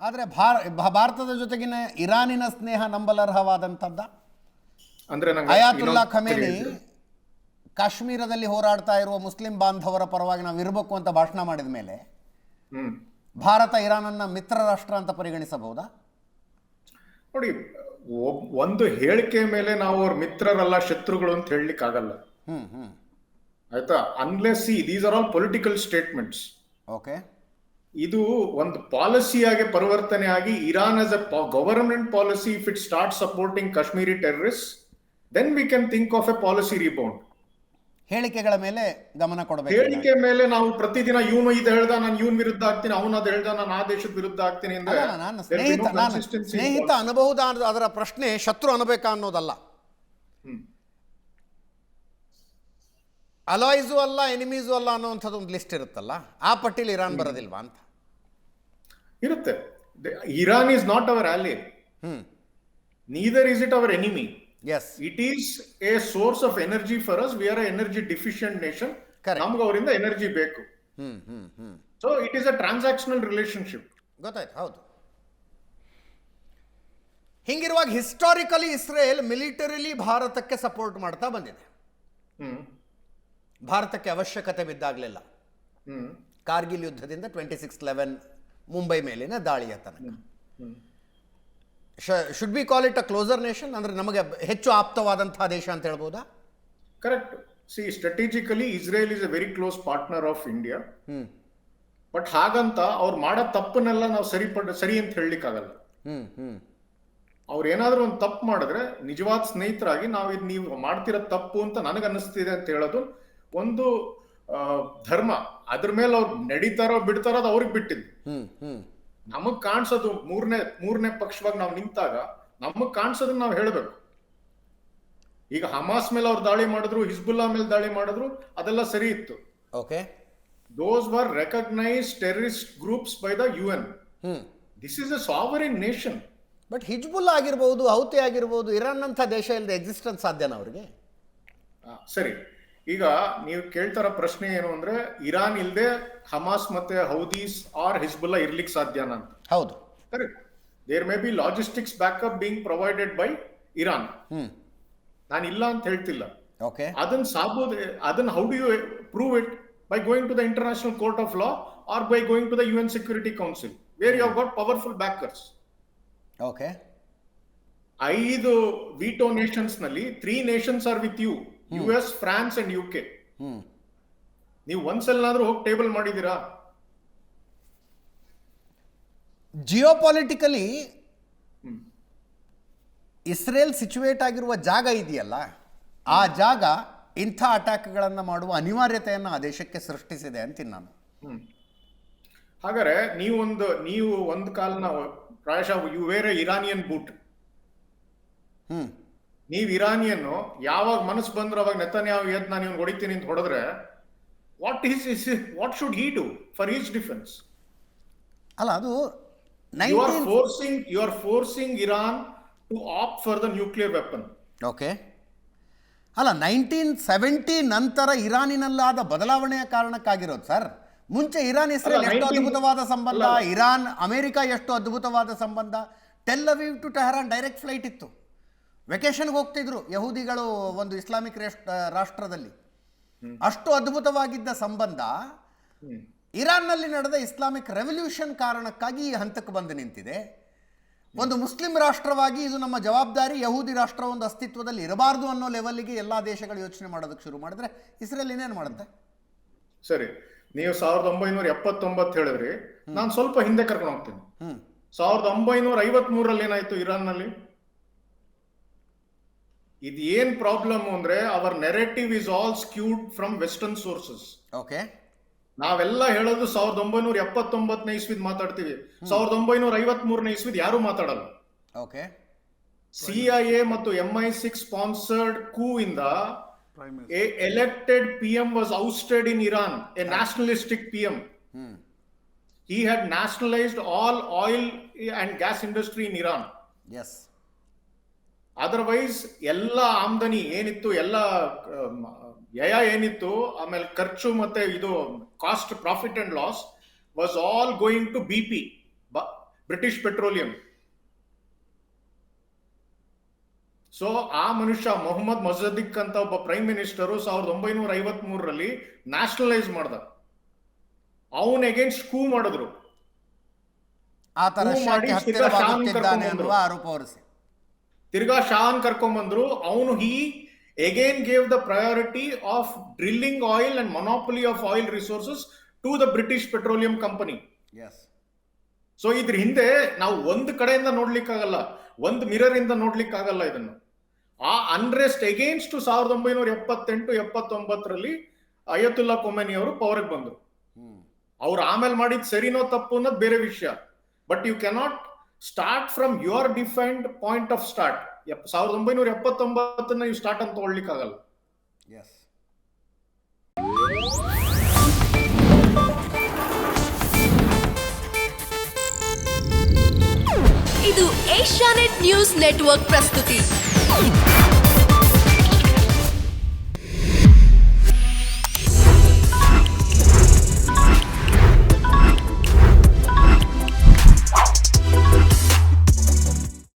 ಆದರೆ ಭಾರತದ ಜೊತೆಗಿನ ಇರಾನಿನ ಸ್ನೇಹ ನಂಬಲರ್ಹವಾದಂಥದ್ದ. ಅಂದ್ರೆ ಅಯಾತುಲ್ಲಾ ಖಮೇನಿ ಕಾಶ್ಮೀರದಲ್ಲಿ ಹೋರಾಡ್ತಾ ಇರುವ ಮುಸ್ಲಿಂ ಬಾಂಧವರ ಪರವಾಗಿ ನಾವು ಇರಬೇಕು ಅಂತ ಭಾಷಣ ಮಾಡಿದ ಮೇಲೆ ಭಾರತ ಇರಾನನ್ನ ಮಿತ್ರ ರಾಷ್ಟ್ರ ಅಂತ ಪರಿಗಣಿಸಬಹುದಾ? ನೋಡಿ, ಒಂದು ಹೇಳಿಕೆ ಮೇಲೆ ನಾವು ಅವ್ರ ಮಿತ್ರರಲ್ಲ ಶತ್ರುಗಳು ಅಂತ ಹೇಳಲಿಕ್ಕೆ ಆಗಲ್ಲ. ಆಯ್ತಾ? Unless these are all political statements. Okay, ಇದು ಒಂದು ಪಾಲಿಸಿಯಾಗಿ ಪರಿವರ್ತನೆ ಆಗಿ Iran as a government policy, if it start supporting Kashmiri terrorist, then we can think of a policy rebound. ಹೇಳಿಕೆಗಳ ಮೇಲೆ ಗಮನ ಕೊಡಬೇಕು. ಹೇಳಿಕೆ ಮೇಲೆ ನಾವು ಪ್ರತಿದಿನ ಇವನು ಇದು ಹೇಳ್ದ ನಾನು ಇವನ್ ವಿರುದ್ಧ ಆಗ್ತೀನಿ, ಅವನು ಅದು ಹೇಳ್ದ ನಾನು ಆ ದೇಶದ ವಿರುದ್ಧ ಆಗ್ತೀನಿ ಅಂದ್ರೆ ನಾನು ಸ್ನೇಹಿತ ಅನಬಹುದಾ ಅದರ ಪ್ರಶ್ನೆ, ಶತ್ರು ಅನಬೇಕಾ ಅನ್ನೋದಲ್ಲ. ಅಲಾಯ್ಸು ಅಲ್ಲ, ಎನಿಮೀಸು ಅಲ್ಲ ಅನ್ನೋಂಥದ್ದು ಒಂದು ಲಿಸ್ಟ್ ಇರುತ್ತಲ್ಲ, ಆ ಪಟ್ಟಿಲಿ ಇರಾನ್ ಬರೋದಿಲ್ವಾ ಅಂತ? ಇರುತ್ತೆ. ಇರಾನ್ ಈಸ್ ನಾಟ್ ಅವರ್ ಆಲಿ, neither is it hour enemy. Yes. It is a source of energy for us. We are an energy deficient nation. ನಮ್ಗೆ ಅವರಿಂದ ಎನರ್ಜಿ ಬೇಕು. So it is a transactional relationship. ಗೊತ್ತಾಯ್ತು, ಹೌದು. ಹಿಂಗಿರುವಾಗ historically Israel militarily ಭಾರತಕ್ಕೆ support ಮಾಡ್ತಾ ಬಂದಿದೆ. ಭಾರತಕ್ಕೆ ಅವಶ್ಯಕತೆ ಬಿದ್ದಾಗಲಿಲ್ಲ. ಕಾರ್ಗಿಲ್ ಯುದ್ಧದಿಂದ 26/11 ಮುಂಬೈ ಮೇಲಿನ ದಾಳಿಯ ತನಕ. Should be call it a closer nation, ಅಂದ್ರೆ ನಮಗೆ ಹೆಚ್ಚು ಆಪ್ತವಾದಂತಹ ದೇಶ ಅಂತ ಹೇಳ್ಬೋದಾ? Correct. See, strategically Israel is a very close partner of India. But ಹಾಗಂತ ಅವ್ರು ಮಾಡೋ ತಪ್ಪನ್ನೆಲ್ಲ ನಾವು ಸರಿ ಅಂತ ಹೇಳಲಿಕ್ಕಾಗಲ್ಲ. ಅವ್ರು ಏನಾದ್ರೂ ಒಂದು ತಪ್ಪು ಮಾಡಿದ್ರೆ ನಿಜವಾದ ಸ್ನೇಹಿತರಾಗಿ ನೀವು ಮಾಡ್ತಿರೋ ತಪ್ಪು ಅಂತ ನನಗೆ ಅನ್ನಿಸ್ತಿದೆ ಅಂತ ಹೇಳೋದು ಒಂದು ಧರ್ಮ. ಅದ್ರ ಮೇಲೆ ಅವ್ರು ನಡೀತಾರೋ ಬಿಡ್ತಾರೋ ಅದು ಅವ್ರಿಗೆ ಬಿಟ್ಟಿದ್ದು. ನಮಗ್ ಕಾಣಿಸೋದು ಮೂರನೇ ಪಕ್ಷವಾಗಿ ನಾವು ನಿಂತಾಗ ನಮಗ್ ಕಾಣಿಸೋದನ್ನ ನಾವು ಹೇಳ್ಬೇಕು. ಈಗ ಹಮಾಸ್ ಮೇಲೆ ಅವ್ರು ದಾಳಿ ಮಾಡಿದ್ರು, ಹಿಜ್ಬುಲ್ಲಾ ಮೇಲೆ ದಾಳಿ ಮಾಡಿದ್ರು, ಅದೆಲ್ಲ ಸರಿ ಇತ್ತು. Okay, those were recognised terrorist groups by the UN. This is a sovereign nation. But Hezbollah ಆಗಿರ್ಬೋದು, ಹೌತಿ ಆಗಿರ್ಬೋದು, ಇರಾನ್ ಅಂತ ದೇಶ ಇಲ್ಲದೆ ಎಕ್ಸಿಸ್ಟೆನ್ಸ್ ಸಾಧ್ಯನಾ ಅವ್ರಿಗೆ? ಸರಿ, ಈಗ ನೀವು ಕೇಳ್ತಾರ ಪ್ರಶ್ನೆ ಏನು ಅಂದ್ರೆ, ಇರಾನ್ ಇಲ್ದೆ ಹಮಾಸ್ ಮತ್ತೆ ಹೌದೀಸ್ ಆರ್ ಹಿಜ್ಬುಲ್ಲಾ ಇರ್ಲಿಕ್ಕೆ ಸಾಧ್ಯನಾ ಅಂತ. ಹೌದು, correct. There may be logistics backup being provided by Iran. ನಾನು ಇಲ್ಲ ಅಂತ ಹೇಳ್ತಿಲ್ಲ. ಓಕೆ, ಅದನ್ನ how do you prove it? By going to the international court of law or by going to the UN security council where you have got powerful backers. Okay, 5 veto nations ನಲ್ಲಿ 3 nations are with you, US, France and UK. ನೀವು ಒಂದ್ಸಲನಾದ್ರೂ ಹೋಗಿ table ಮಾಡಿದೀರಾ? ಜಿಯೋಪಾಲಿಟಿಕಲಿ Israel situate ಆಗಿರುವ ಜಾಗ ಇದೆಯಲ್ಲ, ಆ ಜಾಗ ಇಂಥ ಅಟ್ಯಾಕ್ಗಳನ್ನು ಮಾಡುವ ಅನಿವಾರ್ಯತೆಯನ್ನು ಆ ದೇಶಕ್ಕೆ ಸೃಷ್ಟಿಸಿದೆ ಅಂತೀನಿ ನಾನು. ಹಾಗಾದ್ರೆ ನೀವು ಒಂದು ಕಾಲನ ಪ್ರಾಯಶಃ you were a Iranian boot. ನೀವು ಇರಾನಿಯನ್ನು ಯಾವಾಗ ಮನಸ್ಸು ಬಂದ್ರೆ ಅವಾಗ ನೆತನ್ಯಾಹು ಎದ್ದು ನಾನು ಇವ್ನು ಹೊಡಿತೀನಿ ಅಂತ ಹೊಡೆದ್ರೆ what should he do for his defence? ಅಲ್ಲ, ಅದು you are forcing Iran to opt for the nuclear weapon. Okay, ಅಲ್ಲ 1970 ನಂತರ ಇರಾನಿನಲ್ಲಾದ ಬದಲಾವಣೆಯ ಕಾರಣಕ್ಕಾಗಿರೋದು ಸರ್. ಮುಂಚೆ ಇರಾನ್ ಇಸ್ರೇಲ್ ಎಷ್ಟು ಅದ್ಭುತವಾದ ಸಂಬಂಧ, ಇರಾನ್ ಅಮೆರಿಕ ಎಷ್ಟು ಅದ್ಭುತವಾದ ಸಂಬಂಧ. Tel Aviv to Tehran direct flight ಇತ್ತು. ವೆಕೇಶನ್ಗೆ ಹೋಗ್ತಿದ್ರು ಯಹೂದಿಗಳು ಒಂದು ಇಸ್ಲಾಮಿಕ್ ರಾಷ್ಟ್ರದಲ್ಲಿ. ಅಷ್ಟು ಅದ್ಭುತವಾಗಿದ್ದ ಸಂಬಂಧ ಇರಾನ್ನಲ್ಲಿ ನಡೆದ ಇಸ್ಲಾಮಿಕ್ ರೆವಲ್ಯೂಷನ್ ಕಾರಣಕ್ಕಾಗಿ ಈ ಹಂತಕ್ಕೆ ಬಂದು ನಿಂತಿದೆ. ಒಂದು ಮುಸ್ಲಿಂ ರಾಷ್ಟ್ರವಾಗಿ ಇದು ನಮ್ಮ ಜವಾಬ್ದಾರಿ, ಯಹೂದಿ ರಾಷ್ಟ್ರ ಒಂದು ಅಸ್ತಿತ್ವದಲ್ಲಿ ಇರಬಾರ್ದು ಅನ್ನೋ ಲೆವೆಲ್ಗೆ ಎಲ್ಲ ದೇಶಗಳು ಯೋಚನೆ ಮಾಡೋದಕ್ಕೆ ಶುರು ಮಾಡಿದ್ರೆ ಇಸ್ರೇಲ್ ಇನ್ನೇನು ಮಾಡುತ್ತೆ? ಸರಿ, ನೀವು 1979 ಹೇಳಿದ್ರಿ, ನಾನು ಸ್ವಲ್ಪ ಹಿಂದೆ ಕರ್ಕೊಂಡು ಹೋಗ್ತೀನಿ. 1953 ಏನಾಯ್ತು ಇರಾನ್ನಲ್ಲಿ? ಇದು ಏನ್ ಪ್ರಾಬ್ಲಮ್ ಅಂದ್ರೆ our narrative is all skewed from western sources. Okay, ನಾವೆಲ್ಲ ಹೇಳೋದು 1979ನೇ ಇಸ್ವಿದ್ ಮಾತಾಡ್ತೀವಿ, 1953ನೇ ಇಸ್ವಿದ್ ಯಾರು ಮಾತಾಡಲ್ಲ. ಓಕೆ, CIA ಮತ್ತು MI6 ಸ್ಪಾನ್ಸರ್ಡ್ ಕೂ ಇಂದ A elected PM was ousted in Iran, a nationalistic PM. He had nationalized all oil and gas industry in Iran. Yes. Otherwise ಎಲ್ಲ ಆಮದನಿ ಏನಿತ್ತು, ಎಲ್ಲ ವ್ಯಯ ಏನಿತ್ತು, ಆಮೇಲೆ ಖರ್ಚು ಮತ್ತೆ ಇದು cost, profit and loss was all going to BP. British petroleum. So ಆ ಮನುಷ್ಯ ಮೊಹಮ್ಮದ್ ಮೊಜದ್ದಿಕ್ ಅಂತ ಒಬ್ಬ ಪ್ರೈಮ್ ಮಿನಿಸ್ಟರ್ 1953ರಲ್ಲಿ ನ್ಯಾಷನಲೈಸ್ ಮಾಡ್ದ. ಅವನ್ ಅಗೇನ್ಸ್ಟ್ ಕೂ ಮಾಡಿದ್ರು. ಆತ ರಷ್ಯಾಕ್ಕೆ ಹತ್ತಿರವಾಗುತ್ತಿದ್ದಾನೆ ಅನ್ನುವ ಆರೋಪ ಹೊರಿಸಿ ತಿರ್ಗಾ ಶಾನ್ ಕರ್ಕೊಂಡ್ಬಂದ್ರು. ಅವನು again gave the priority of drilling oil and monopoly of oil resources to the British Petroleum Company. Yes. So ಇದ್ರ ಹಿಂದೆ ನಾವು ಒಂದು ಕಡೆಯಿಂದ ನೋಡ್ಲಿಕ್ಕಾಗಲ್ಲ, ಒಂದು ಮಿರರ್ ಇಂದ ನೋಡ್ಲಿಕ್ಕಾಗಲ್ಲ ಇದನ್ನು. ಆ ಅನ್ರೆಸ್ಟ್ ಅಗೇನ್ಸ್ಟ್ 1978-79ರಲ್ಲಿ ಅಯತುಲ್ಲಾ ಖೊಮೇನಿ ಅವರು ಪವರ್ಗೆ ಬಂದ್ರು. ಅವ್ರು ಆಮೇಲೆ ಮಾಡಿದ್ ಸರಿನೋ ತಪ್ಪು ಅನ್ನೋದು ಬೇರೆ ವಿಷಯ. But you cannot start from your defined point of start. 1979 ನೀವು ಸ್ಟಾರ್ಟ್ ಅಂತ ತಗೊಳ್ಲಿಕ್ಕಾಗಲ್ಲ. ಇದು ಏಷ್ಯಾನೆಟ್ ನ್ಯೂಸ್ ನೆಟ್ವರ್ಕ್ ಪ್ರಸ್ತುತಿ.